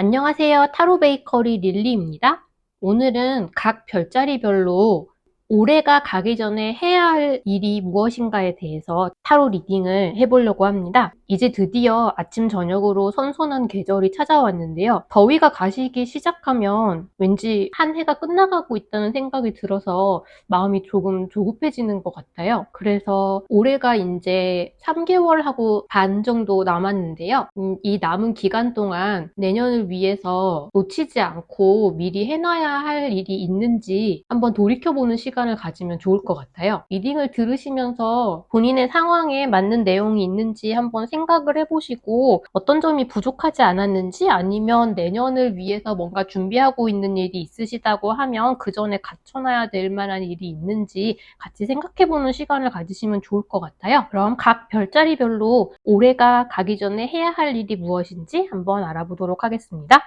안녕하세요. 타로 베이커리 릴리입니다. 오늘은 각 별자리별로 올해가 가기 전에 해야 할 일이 무엇인가에 대해서 타로 리딩을 해보려고 합니다. 이제 드디어 아침 저녁으로 선선한 계절이 찾아왔는데요. 더위가 가시기 시작하면 왠지 한 해가 끝나가고 있다는 생각이 들어서 마음이 조금 조급해지는 것 같아요. 그래서 올해가 이제 3개월하고 반 정도 남았는데요. 이 남은 기간 동안 내년을 위해서 놓치지 않고 미리 해놔야 할 일이 있는지 한번 돌이켜보는 시간을 가지면 좋을 것 같아요. 리딩을 들으시면서 본인의 상황에 맞는 내용이 있는지 한번 생각을 해보시고 어떤 점이 부족하지 않았는지 아니면 내년을 위해서 뭔가 준비하고 있는 일이 있으시다고 하면 그 전에 갖춰놔야 될 만한 일이 있는지 같이 생각해보는 시간을 가지시면 좋을 것 같아요. 그럼 각 별자리별로 올해가 가기 전에 해야 할 일이 무엇인지 한번 알아보도록 하겠습니다.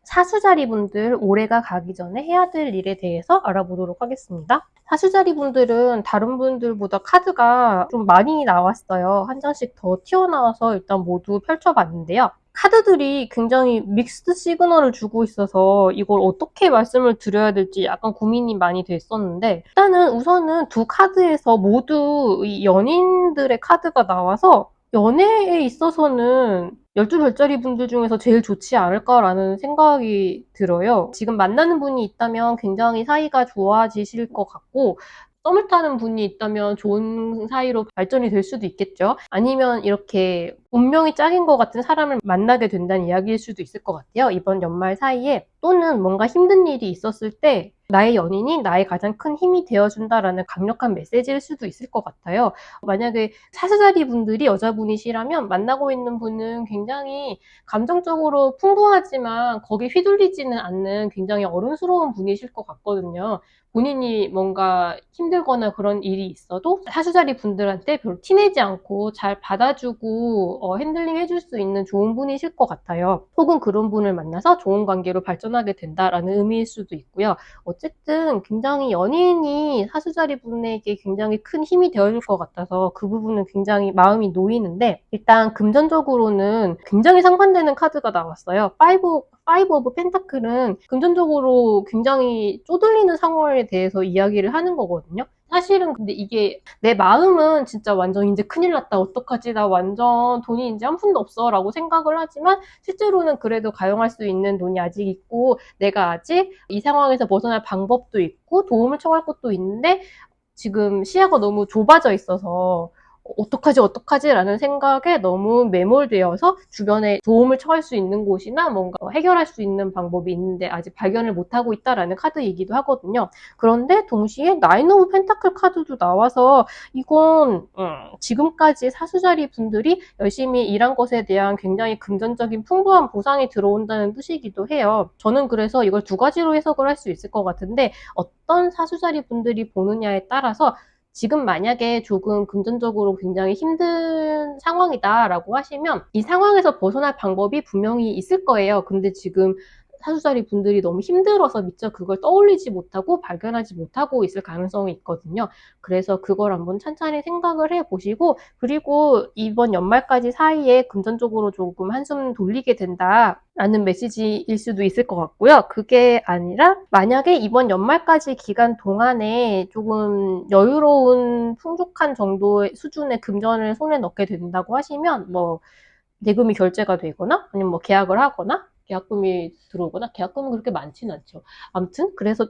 사수자리 분들 올해가 가기 전에 해야 될 일에 대해서 알아보도록 하겠습니다. 사수자리 분들은 다른 분들보다 카드가 좀 많이 나왔어요. 한 장씩 더 튀어나와서 일단 모두 펼쳐봤는데요. 카드들이 굉장히 믹스드 시그널을 주고 있어서 이걸 어떻게 말씀을 드려야 될지 약간 고민이 많이 됐었는데 일단은 우선은 두 카드에서 모두 이 연인들의 카드가 나와서 연애에 있어서는 12별짜리 분들 중에서 제일 좋지 않을까라는 생각이 들어요. 지금 만나는 분이 있다면 굉장히 사이가 좋아지실 것 같고 썸을 타는 분이 있다면 좋은 사이로 발전이 될 수도 있겠죠. 아니면 이렇게 운명이 짝인 것 같은 사람을 만나게 된다는 이야기일 수도 있을 것 같아요. 이번 연말 사이에 또는 뭔가 힘든 일이 있었을 때 나의 연인이 나의 가장 큰 힘이 되어준다라는 강력한 메시지일 수도 있을 것 같아요. 만약에 사수자리 분들이 여자분이시라면 만나고 있는 분은 굉장히 감정적으로 풍부하지만 거기에 휘둘리지는 않는 굉장히 어른스러운 분이실 것 같거든요. 본인이 뭔가 힘들거나 그런 일이 있어도 사수자리 분들한테 별로 티내지 않고 잘 받아주고 핸들링 해줄 수 있는 좋은 분이실 것 같아요. 혹은 그런 분을 만나서 좋은 관계로 발전하게 된다라는 의미일 수도 있고요. 어쨌든 굉장히 연인이 사수자리 분에게 굉장히 큰 힘이 되어줄 것 같아서 그 부분은 굉장히 마음이 놓이는데 일단 금전적으로는 굉장히 상반되는 카드가 나왔어요. 파이브 오브 펜타클은 금전적으로 굉장히 쪼들리는 상황에 대해서 이야기를 하는 거거든요. 사실은 근데 이게 내 마음은 진짜 완전 이제 큰일 났다. 어떡하지? 나 완전 돈이 이제 한 푼도 없어. 라고 생각을 하지만 실제로는 그래도 가용할 수 있는 돈이 아직 있고 내가 아직 이 상황에서 벗어날 방법도 있고 도움을 청할 것도 있는데 지금 시야가 너무 좁아져 있어서 어떡하지? 라는 생각에 너무 매몰되어서 주변에 도움을 청할 수 있는 곳이나 뭔가 해결할 수 있는 방법이 있는데 아직 발견을 못하고 있다라는 카드이기도 하거든요. 그런데 동시에 나인 오브 펜타클 카드도 나와서 이건 지금까지 사수자리 분들이 열심히 일한 것에 대한 굉장히 금전적인 풍부한 보상이 들어온다는 뜻이기도 해요. 저는 그래서 이걸 두 가지로 해석을 할 수 있을 것 같은데 어떤 사수자리 분들이 보느냐에 따라서 지금 만약에 조금 금전적으로 굉장히 힘든 상황이다라고 하시면 이 상황에서 벗어날 방법이 분명히 있을 거예요. 근데 지금 사수자리 분들이 너무 힘들어서 미처 그걸 떠올리지 못하고 발견하지 못하고 있을 가능성이 있거든요. 그래서 그걸 한번 찬찬히 생각을 해보시고 그리고 이번 연말까지 사이에 금전적으로 조금 한숨 돌리게 된다라는 메시지일 수도 있을 것 같고요. 그게 아니라 만약에 이번 연말까지 기간 동안에 조금 여유로운 풍족한 정도의 수준의 금전을 손에 넣게 된다고 하시면 뭐 대금이 결제가 되거나 아니면 뭐 계약을 하거나 계약금이 들어오거나 계약금은 그렇게 많지는 않죠. 아무튼 그래서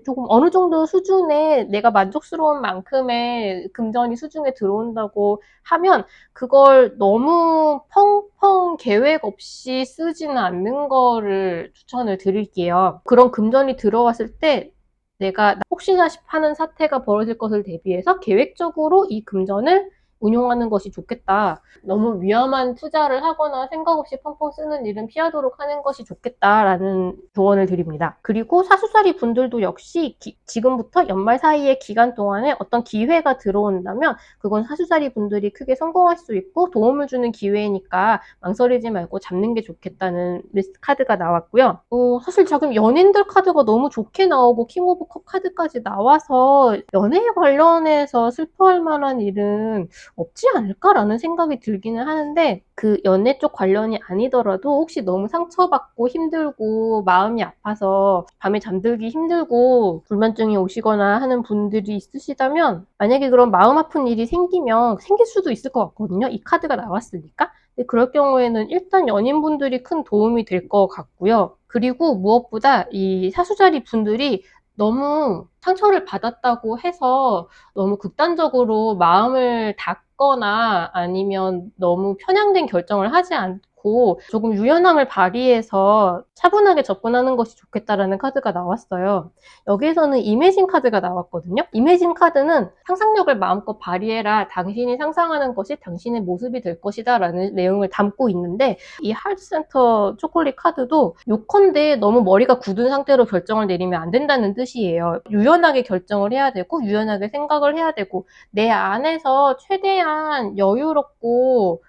조금 어느 정도 수준의 내가 만족스러운 만큼의 금전이 수중에 들어온다고 하면 그걸 너무 펑펑 계획 없이 쓰지는 않는 거를 추천을 드릴게요. 그런 금전이 들어왔을 때 내가 혹시나 하는 사태가 벌어질 것을 대비해서 계획적으로 이 금전을 운용하는 것이 좋겠다. 너무 위험한 투자를 하거나 생각 없이 펑펑 쓰는 일은 피하도록 하는 것이 좋겠다라는 조언을 드립니다. 그리고 사수자리 분들도 역시 지금부터 연말 사이의 기간 동안에 어떤 기회가 들어온다면 그건 사수자리 분들이 크게 성공할 수 있고 도움을 주는 기회니까 망설이지 말고 잡는 게 좋겠다는 리스트 카드가 나왔고요. 사실 지금 연인들 카드가 너무 좋게 나오고 킹 오브 컵 카드까지 나와서 연애에 관련해서 슬퍼할 만한 일은 없지 않을까라는 생각이 들기는 하는데 그 연애 쪽 관련이 아니더라도 혹시 너무 상처받고 힘들고 마음이 아파서 밤에 잠들기 힘들고 불면증이 오시거나 하는 분들이 있으시다면 만약에 그런 마음 아픈 일이 생기면 생길 수도 있을 것 같거든요. 이 카드가 나왔으니까. 근데 그럴 경우에는 일단 연인분들이 큰 도움이 될 것 같고요. 그리고 무엇보다 이 사수자리 분들이 너무 상처를 받았다고 해서 너무 극단적으로 마음을 닫거나 아니면 너무 편향된 결정을 하지 않고 조금 유연함을 발휘해서 차분하게 접근하는 것이 좋겠다라는 카드가 나왔어요. 여기에서는 이매진 카드가 나왔거든요. 이매진 카드는 상상력을 마음껏 발휘해라. 당신이 상상하는 것이 당신의 모습이 될 것이다 라는 내용을 담고 있는데 이 하트센터 초콜릿 카드도 요컨대 너무 머리가 굳은 상태로 결정을 내리면 안 된다는 뜻이에요. 유연하게 결정을 해야 되고 유연하게 생각을 해야 되고 내 안에서 최대한 여유롭고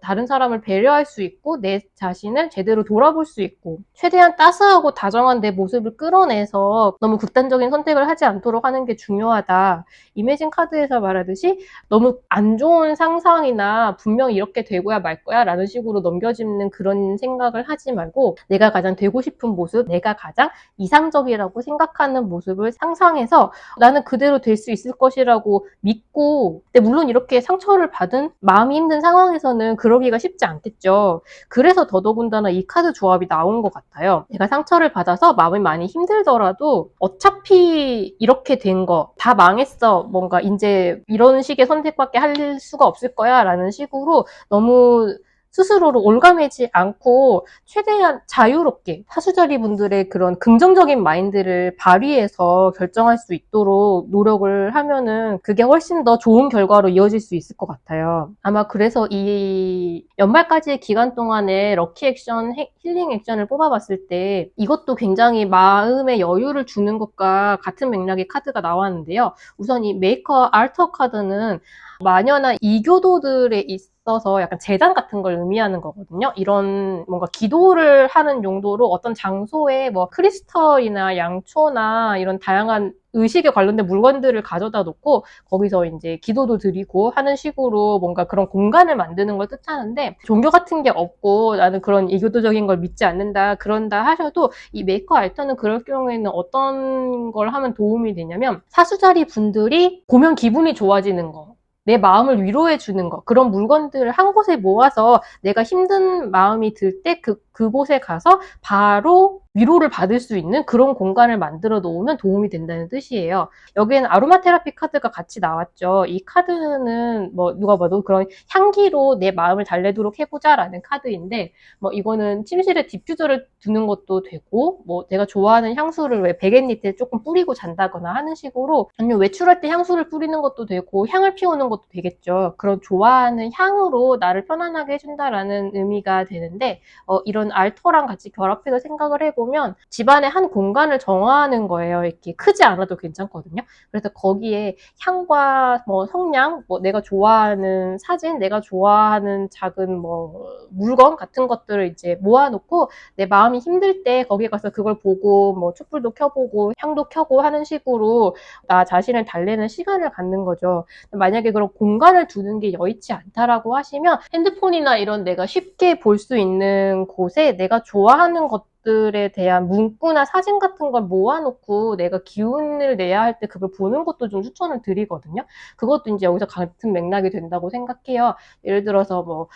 다른 사람을 배려할 수 있고 내 자신을 제대로 돌아볼 수 있고 최대한 따스하고 다정한 내 모습을 끌어내서 너무 극단적인 선택을 하지 않도록 하는 게 중요하다. 이매진 카드에서 말하듯이 너무 안 좋은 상상이나 분명 이렇게 되고야 말 거야 라는 식으로 넘겨짚는 그런 생각을 하지 말고 내가 가장 되고 싶은 모습, 내가 가장 이상적이라고 생각하는 모습을 상상해서 나는 그대로 될 수 있을 것이라고 믿고 근데 물론 이렇게 상처를 받은 마음이 힘든 상황에서는 그러기가 쉽지 않겠죠. 그래서 더더군다나 이 카드 조합이 나온 것 같아요. 내가 상처를 받아서 마음이 많이 힘들더라도 어차피 이렇게 된 거 다 망했어. 뭔가 이제 이런 식의 선택밖에 할 수가 없을 거야 라는 식으로 너무 스스로를 올가매지 않고 최대한 자유롭게 사수자리 분들의 그런 긍정적인 마인드를 발휘해서 결정할 수 있도록 노력을 하면은 그게 훨씬 더 좋은 결과로 이어질 수 있을 것 같아요. 아마 그래서 이 연말까지의 기간 동안에 럭키 액션, 힐링 액션을 뽑아봤을 때 이것도 굉장히 마음의 여유를 주는 것과 같은 맥락의 카드가 나왔는데요. 우선 이 메이커 알터 카드는 마녀나 이교도들에 있어서 약간 재단 같은 걸 의미하는 거거든요. 이런 뭔가 기도를 하는 용도로 어떤 장소에 뭐 크리스털이나 양초나 이런 다양한 의식에 관련된 물건들을 가져다 놓고 거기서 이제 기도도 드리고 하는 식으로 뭔가 그런 공간을 만드는 걸 뜻하는데 종교 같은 게 없고 나는 그런 이교도적인 걸 믿지 않는다 그런다 하셔도 이 메이커 알터는 그럴 경우에는 어떤 걸 하면 도움이 되냐면 사수자리 분들이 보면 기분이 좋아지는 거 내 마음을 위로해 주는 거 그런 물건들을 한 곳에 모아서 내가 힘든 마음이 들 때 그곳에 가서 바로 위로를 받을 수 있는 그런 공간을 만들어 놓으면 도움이 된다는 뜻이에요. 여기에는 아로마 테라피 카드가 같이 나왔죠. 이 카드는 뭐 누가 봐도 그런 향기로 내 마음을 달래도록 해보자라는 카드인데 뭐 이거는 침실에 디퓨저를 두는 것도 되고 뭐 내가 좋아하는 향수를 왜 베갯잎에 조금 뿌리고 잔다거나 하는 식으로 아니면 외출할 때 향수를 뿌리는 것도 되고 향을 피우는 것도 되겠죠. 그런 좋아하는 향으로 나를 편안하게 해준다라는 의미가 되는데 이런 알터랑 같이 결합해서 생각을 해보면 집안의 한 공간을 정화하는 거예요. 이렇게 크지 않아도 괜찮거든요. 그래서 거기에 향과 뭐 성냥, 뭐 내가 좋아하는 사진, 내가 좋아하는 작은 뭐 물건 같은 것들을 이제 모아놓고 내 마음이 힘들 때 거기 가서 그걸 보고 뭐 촛불도 켜보고 향도 켜고 하는 식으로 나 자신을 달래는 시간을 갖는 거죠. 만약에 그런 공간을 두는 게 여의치 않다라고 하시면 핸드폰이나 이런 내가 쉽게 볼 수 있는 곳에 내가 좋아하는 것들에 대한 문구나 사진 같은 걸 모아놓고 내가 기운을 내야 할 때 그걸 보는 것도 좀 추천을 드리거든요. 그것도 이제 여기서 같은 맥락이 된다고 생각해요. 예를 들어서 뭐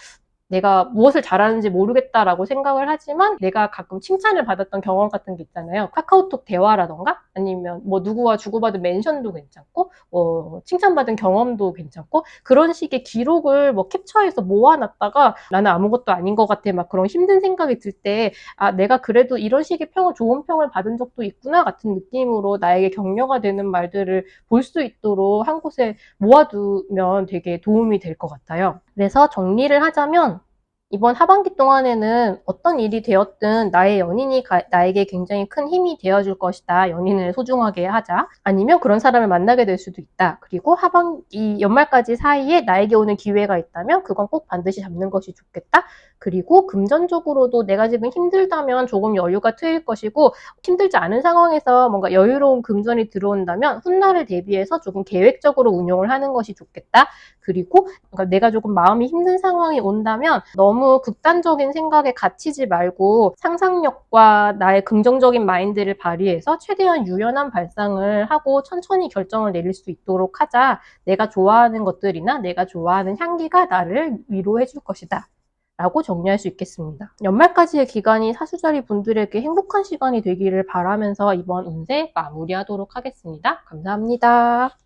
내가 무엇을 잘하는지 모르겠다라고 생각을 하지만 내가 가끔 칭찬을 받았던 경험 같은 게 있잖아요. 카카오톡 대화라던가 아니면 뭐 누구와 주고받은 멘션도 괜찮고 칭찬받은 경험도 괜찮고 그런 식의 기록을 뭐 캡처해서 모아놨다가 나는 아무것도 아닌 것 같아 막 그런 힘든 생각이 들 때 내가 그래도 이런 식의 좋은 평을 받은 적도 있구나 같은 느낌으로 나에게 격려가 되는 말들을 볼 수 있도록 한 곳에 모아두면 되게 도움이 될 것 같아요. 그래서 정리를 하자면 이번 하반기 동안에는 어떤 일이 되었든 나의 연인이 나에게 굉장히 큰 힘이 되어줄 것이다. 연인을 소중하게 하자. 아니면 그런 사람을 만나게 될 수도 있다. 그리고 하반기 연말까지 사이에 나에게 오는 기회가 있다면 그건 꼭 반드시 잡는 것이 좋겠다. 그리고 금전적으로도 내가 지금 힘들다면 조금 여유가 트일 것이고 힘들지 않은 상황에서 뭔가 여유로운 금전이 들어온다면 훗날을 대비해서 조금 계획적으로 운용을 하는 것이 좋겠다. 그리고 내가 조금 마음이 힘든 상황이 온다면 너무 극단적인 생각에 갇히지 말고 상상력과 나의 긍정적인 마인드를 발휘해서 최대한 유연한 발상을 하고 천천히 결정을 내릴 수 있도록 하자. 내가 좋아하는 것들이나 내가 좋아하는 향기가 나를 위로해 줄 것이다. 라고 정리할 수 있겠습니다. 연말까지의 기간이 사수자리 분들에게 행복한 시간이 되기를 바라면서 이번 운세 마무리하도록 하겠습니다. 감사합니다.